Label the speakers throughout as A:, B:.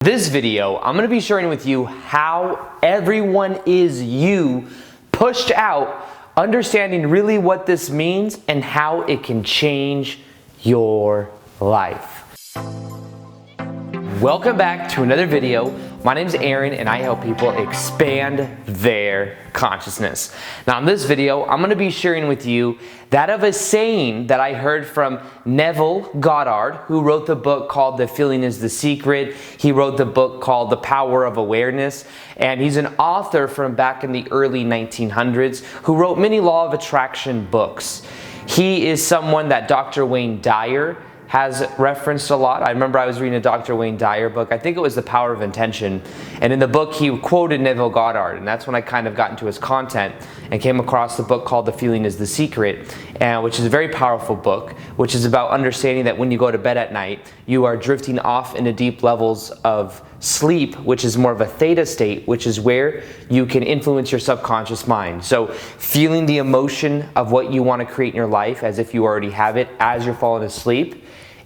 A: This video, I'm going to be sharing with you how everyone is you pushed out, understanding really what this means and how it can change your life. Welcome back to another video. My name is Aaron and I help people expand their consciousness. Now in this video, I'm going to be sharing with you that of a saying that I heard from Neville Goddard, who wrote the book called The Feeling is the Secret. He wrote the book called The Power of Awareness, and he's an author from back in the early 1900s who wrote many law of attraction books. He is someone that Dr. Wayne Dyer has referenced a lot. I remember I was reading a Dr. Wayne Dyer book. I think it was The Power of Intention. And in the book, he quoted Neville Goddard. And that's when I kind of got into his content and came across the book called The Feeling is the Secret, which is a very powerful book, which is about understanding that when you go to bed at night, you are drifting off into deep levels of sleep, which is more of a theta state, which is where you can influence your subconscious mind. So feeling the emotion of what you want to create in your life as if you already have it as you're falling asleep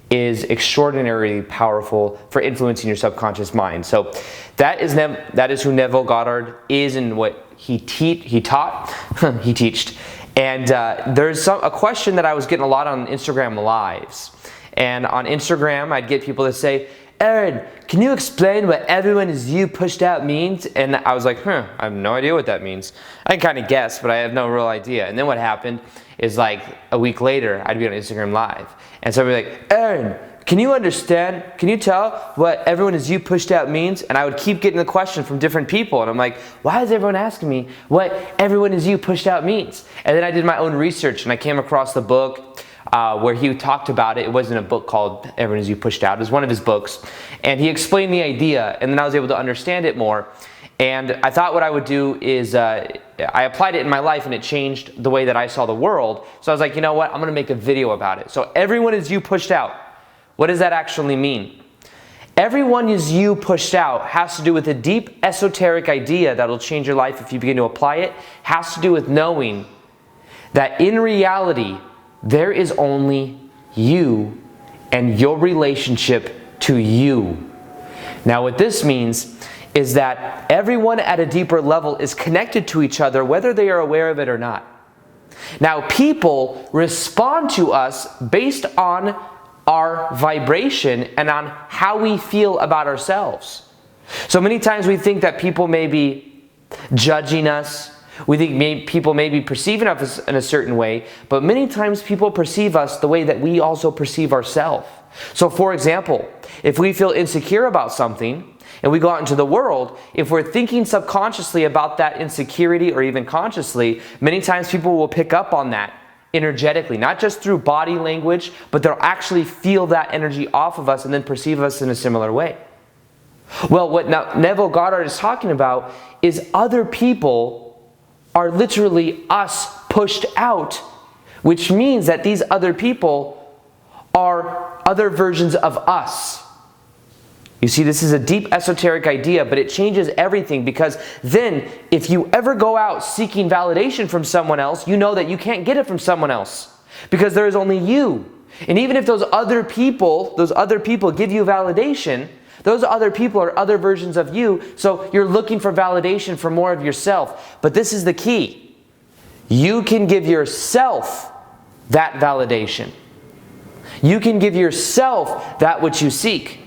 A: is extraordinarily powerful for influencing your subconscious mind. So that is who Neville Goddard is and what he taught. And there's a question that I was getting a lot on Instagram Lives. And on Instagram, I'd get people to say, Aaron, can you explain what everyone is you pushed out means? And I was like, I have no idea what that means. I can kind of guess, but I have no real idea. And then what happened is like a week later, I'd be on Instagram Live. And somebody would be like, Aaron, can you understand? Can you tell what everyone is you pushed out means? And I would keep getting the question from different people. And I'm like, why is everyone asking me what everyone is you pushed out means? And then I did my own research and I came across the book where he talked about it. It wasn't a book called Everyone Is You Pushed Out. It was one of his books. And he explained the idea, and then I was able to understand it more. And I thought what I would do is I applied it in my life, and it changed the way that I saw the world. So I was like, you know what? I'm going to make a video about it. So everyone is you pushed out. What does that actually mean? Everyone is you pushed out has to do with a deep esoteric idea that will change your life if you begin to apply it. Has to do with knowing that in reality, there is only you and your relationship to you. Now what this means is that everyone at a deeper level is connected to each other whether they are aware of it or not. Now people respond to us based on our vibration and on how we feel about ourselves. So many times we think that people may be judging us. We think people may be perceiving us in a certain way, but many times people perceive us the way that we also perceive ourselves. So for example, if we feel insecure about something and we go out into the world, if we're thinking subconsciously about that insecurity or even consciously, many times people will pick up on that energetically, not just through body language, but they'll actually feel that energy off of us and then perceive us in a similar way. Well, what Neville Goddard is talking about is other people are literally us pushed out, which means that these other people are other versions of us. You see, this is a deep esoteric idea, but it changes everything, because then if you ever go out seeking validation from someone else, you know that you can't get it from someone else because there is only you. And even if those other people give you validation, those other people are other versions of you, so you're looking for validation for more of yourself. But this is the key. You can give yourself that validation. You can give yourself that which you seek.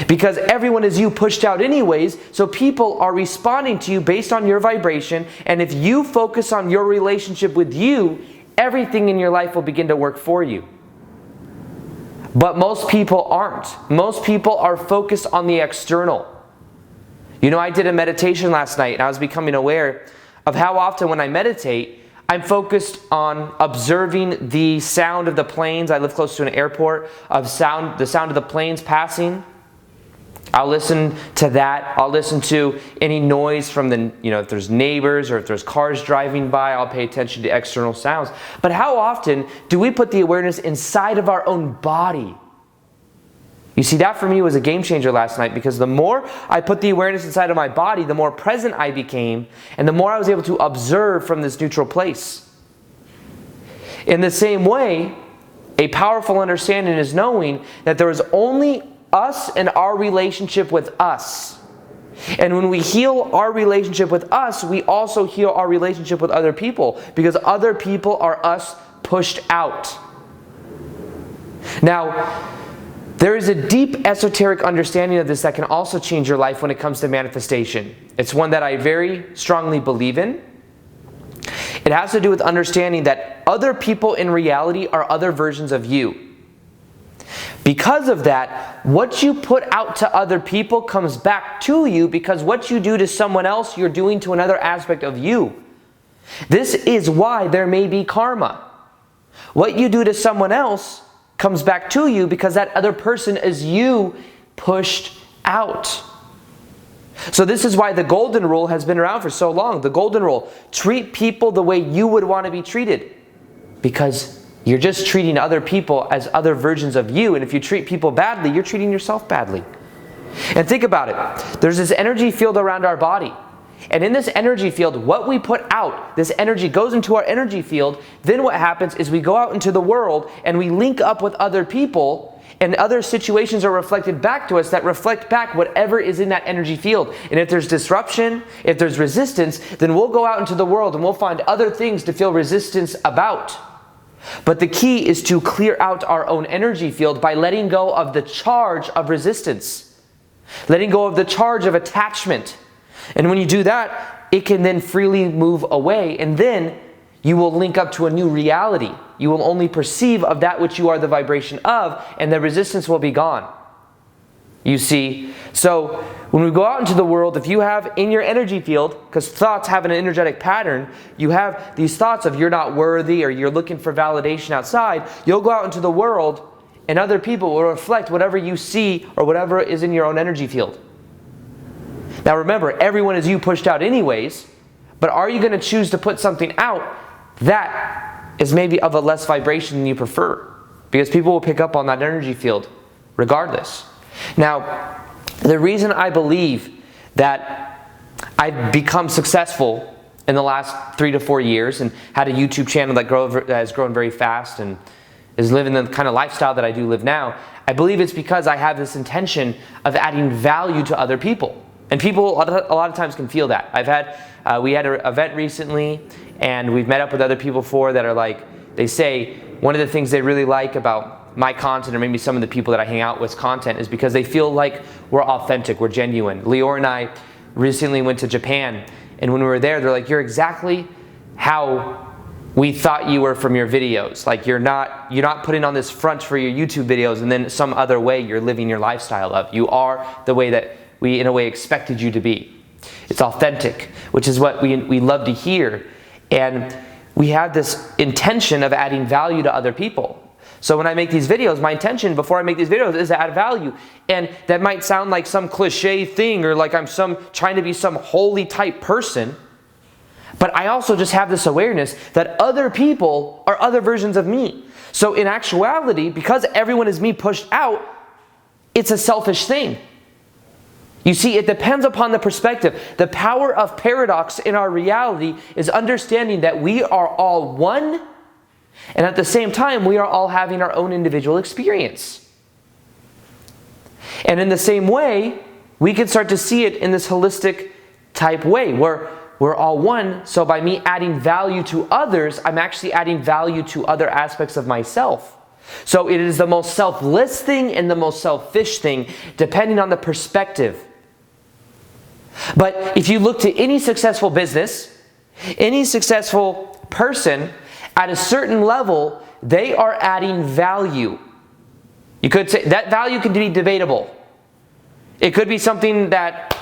A: Because everyone is you pushed out anyways, so people are responding to you based on your vibration, and if you focus on your relationship with you, everything in your life will begin to work for you. But most people aren't. Most people are focused on the external. You know, I did a meditation last night and I was becoming aware of how often when I meditate, I'm focused on observing the sound of the planes. I live close to an airport, the sound of the planes passing. I'll listen to that. I'll listen to any noise from if there's neighbors or if there's cars driving by, I'll pay attention to external sounds. But how often do we put the awareness inside of our own body? You see, that for me was a game changer last night, because the more I put the awareness inside of my body, the more present I became, and the more I was able to observe from this neutral place. In the same way, a powerful understanding is knowing that there is only us and our relationship with us. And when we heal our relationship with us, we also heal our relationship with other people, because other people are us pushed out. Now, there is a deep esoteric understanding of this that can also change your life when it comes to manifestation. It's one that I very strongly believe in. It has to do with understanding that other people in reality are other versions of you. Because of that, what you put out to other people comes back to you, because what you do to someone else, you're doing to another aspect of you. This is why there may be karma. What you do to someone else comes back to you, because that other person is you pushed out. So this is why the golden rule has been around for so long. The golden rule: treat people the way you would want to be treated, because you're just treating other people as other versions of you. And if you treat people badly, you're treating yourself badly. And think about it. There's this energy field around our body. And in this energy field, what we put out, this energy goes into our energy field. Then what happens is we go out into the world and we link up with other people, and other situations are reflected back to us that reflect back whatever is in that energy field. And if there's disruption, if there's resistance, then we'll go out into the world and we'll find other things to feel resistance about. But the key is to clear out our own energy field by letting go of the charge of resistance, letting go of the charge of attachment. And when you do that, it can then freely move away, and then you will link up to a new reality. You will only perceive of that which you are the vibration of, and the resistance will be gone. You see? So when we go out into the world, if you have in your energy field, because thoughts have an energetic pattern, you have these thoughts of you're not worthy or you're looking for validation outside, you'll go out into the world and other people will reflect whatever you see or whatever is in your own energy field. Now remember, everyone is you pushed out anyways, but are you going to choose to put something out that is maybe of a less vibration than you prefer? Because people will pick up on that energy field regardless. Now, the reason I believe that I've become successful in the last 3 to 4 years and had a YouTube channel that has grown very fast and is living the kind of lifestyle that I do live now, I believe it's because I have this intention of adding value to other people. And people a lot of times can feel that. We had an event recently, and we've met up with other people before that are like, they say one of the things they really like about my content, or maybe some of the people that I hang out with content, is because they feel like we're authentic, we're genuine. Lior and I recently went to Japan, and when we were there, they're like, you're exactly how we thought you were from your videos. Like you're not putting on this front for your YouTube videos and then some other way you're living your lifestyle of. You are the way that we in a way expected you to be. It's authentic, which is what we love to hear. And we have this intention of adding value to other people. So when I make these videos, my intention before I make these videos is to add value. And that might sound like some cliche thing, or like I'm trying to be some holy type person. But I also just have this awareness that other people are other versions of me. So in actuality, because everyone is me pushed out, it's a selfish thing. You see, it depends upon the perspective. The power of paradox in our reality is understanding that we are all one, and at the same time, we are all having our own individual experience. And in the same way, we can start to see it in this holistic type way, where we're all one. So by me adding value to others, I'm actually adding value to other aspects of myself. So it is the most selfless thing and the most selfish thing, depending on the perspective. But if you look to any successful business, any successful person, at a certain level, they are adding value. You could say that value could be debatable. It could be something that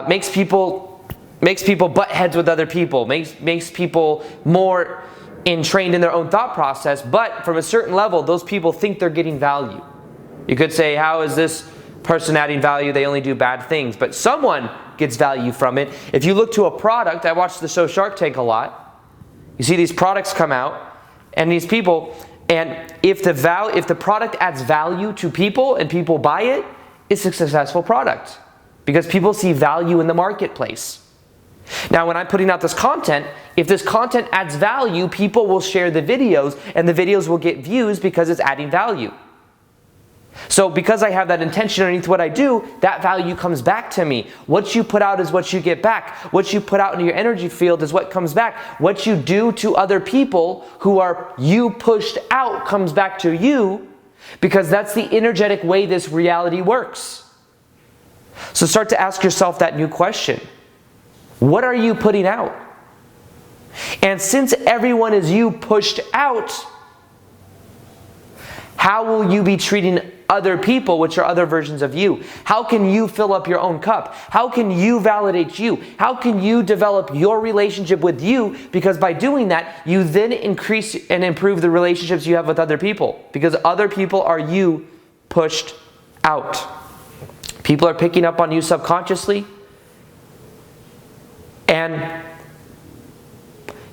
A: makes people butt heads with other people, makes people more entrained in their own thought process. But from a certain level, those people think they're getting value. You could say, how is this person adding value? They only do bad things. But someone gets value from it. If you look to a product, I watch the show Shark Tank a lot. You see these products come out, and these people, and if the product adds value to people and people buy it, it's a successful product because people see value in the marketplace. Now, when I'm putting out this content, if this content adds value, people will share the videos, and the videos will get views because it's adding value. So because I have that intention underneath what I do, that value comes back to me. What you put out is what you get back. What you put out into your energy field is what comes back. What you do to other people who are you pushed out comes back to you, because that's the energetic way this reality works. So start to ask yourself that new question. What are you putting out? And since everyone is you pushed out, how will you be treating other people, which are other versions of you? How can you fill up your own cup? How can you validate you? How can you develop your relationship with you? Because by doing that, you then increase and improve the relationships you have with other people. Because other people are you pushed out. People are picking up on you subconsciously. And,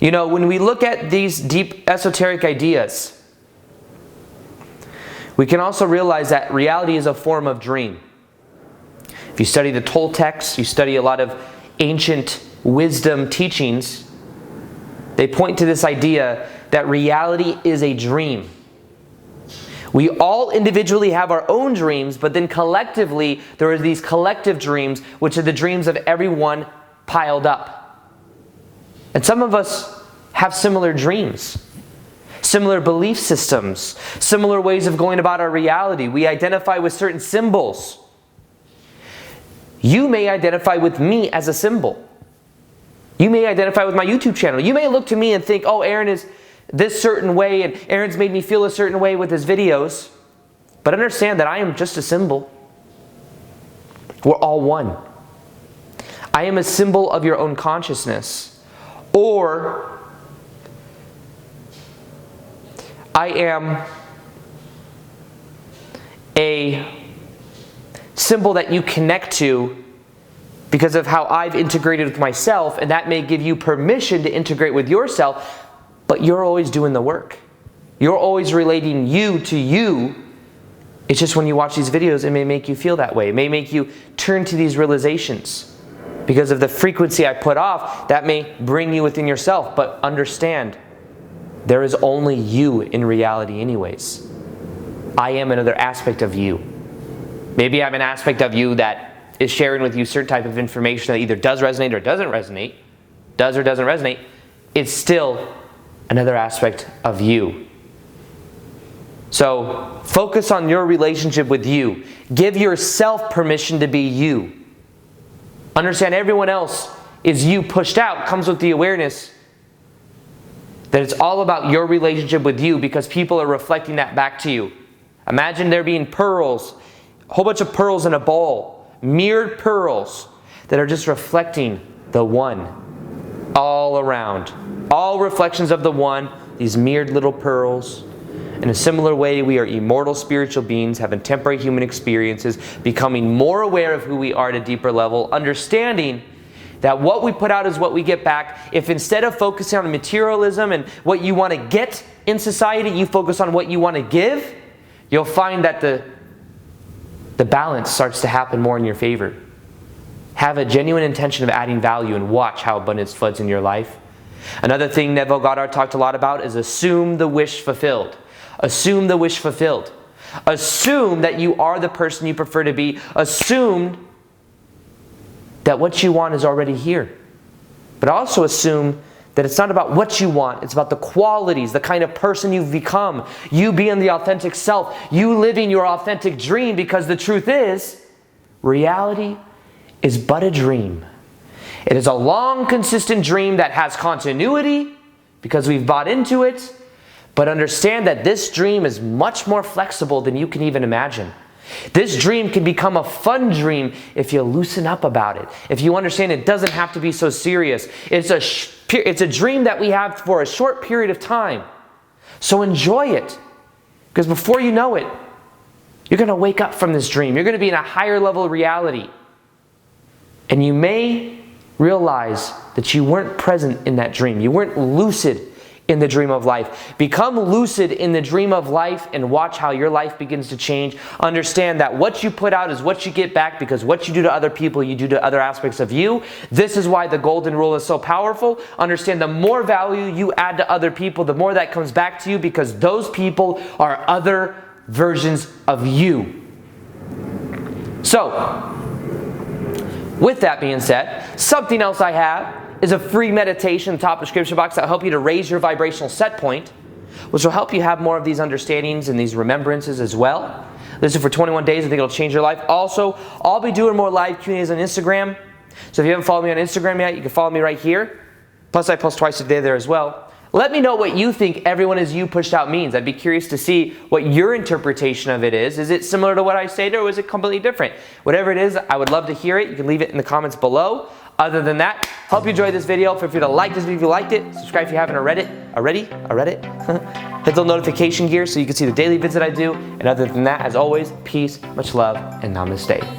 A: you know, when we look at these deep esoteric ideas, we can also realize that reality is a form of dream. If you study the Toltecs, you study a lot of ancient wisdom teachings, they point to this idea that reality is a dream. We all individually have our own dreams, but then collectively, there are these collective dreams, which are the dreams of everyone piled up. And some of us have similar dreams. Similar belief systems, similar ways of going about our reality. We identify with certain symbols. You may identify with me as a symbol. You may identify with my YouTube channel. You may look to me and think, oh, Aaron is this certain way, and Aaron's made me feel a certain way with his videos. But understand that I am just a symbol. We're all one. I am a symbol of your own consciousness. Or I am a symbol that you connect to because of how I've integrated with myself, and that may give you permission to integrate with yourself, but you're always doing the work. You're always relating you to you. It's just when you watch these videos, it may make you feel that way. It may make you turn to these realizations. Because of the frequency I put off, that may bring you within yourself, but understand, there is only you in reality anyways. I am another aspect of you. Maybe I'm an aspect of you that is sharing with you certain type of information that either does resonate or doesn't resonate. Does or doesn't resonate. It's still another aspect of you. So focus on your relationship with you. Give yourself permission to be you. Understand everyone else is you pushed out, comes with the awareness that it's all about your relationship with you, because people are reflecting that back to you. Imagine there being pearls, a whole bunch of pearls in a bowl, mirrored pearls that are just reflecting the one all around. All reflections of the one, these mirrored little pearls. In a similar way, we are immortal spiritual beings having temporary human experiences, becoming more aware of who we are at a deeper level, understanding that what we put out is what we get back. If instead of focusing on materialism and what you want to get in society, you focus on what you want to give, you'll find that the balance starts to happen more in your favor. Have a genuine intention of adding value and watch how abundance floods in your life. Another thing Neville Goddard talked a lot about is assume the wish fulfilled. Assume the wish fulfilled. Assume that you are the person you prefer to be. Assume that what you want is already here. But also assume that it's not about what you want, it's about the qualities, the kind of person you've become. You being the authentic self, you living your authentic dream, because the truth is, reality is but a dream. It is a long, consistent dream that has continuity because we've bought into it. But understand that this dream is much more flexible than you can even imagine. This dream can become a fun dream if you loosen up about it. If you understand it doesn't have to be so serious. It's a dream that we have for a short period of time. So enjoy it. Because before you know it, you're going to wake up from this dream. You're going to be in a higher level of reality. And you may realize that you weren't present in that dream. You weren't lucid in the dream of life. Become lucid in the dream of life and watch how your life begins to change. Understand that what you put out is what you get back, because what you do to other people, you do to other aspects of you. This is why the golden rule is so powerful. Understand the more value you add to other people, the more that comes back to you, because those people are other versions of you. So, with that being said, something else I have is a free meditation top of the description box that will help you to raise your vibrational set point, which will help you have more of these understandings and these remembrances as well. Listen for 21 days. I think it'll change your life. Also, I'll be doing more live Q&As on Instagram. So if you haven't followed me on Instagram yet, you can follow me right here. Plus, I post twice a day there as well. Let me know what you think everyone is you pushed out means. I'd be curious to see what your interpretation of it is. Is it similar to what I said, or is it completely different? Whatever it is, I would love to hear it. You can leave it in the comments below. Other than that, hope you enjoyed this video. Feel free to like this video if you liked it. Subscribe if you haven't already. Hit the notification gear so you can see the daily vids that I do. And other than that, as always, peace, much love, and namaste.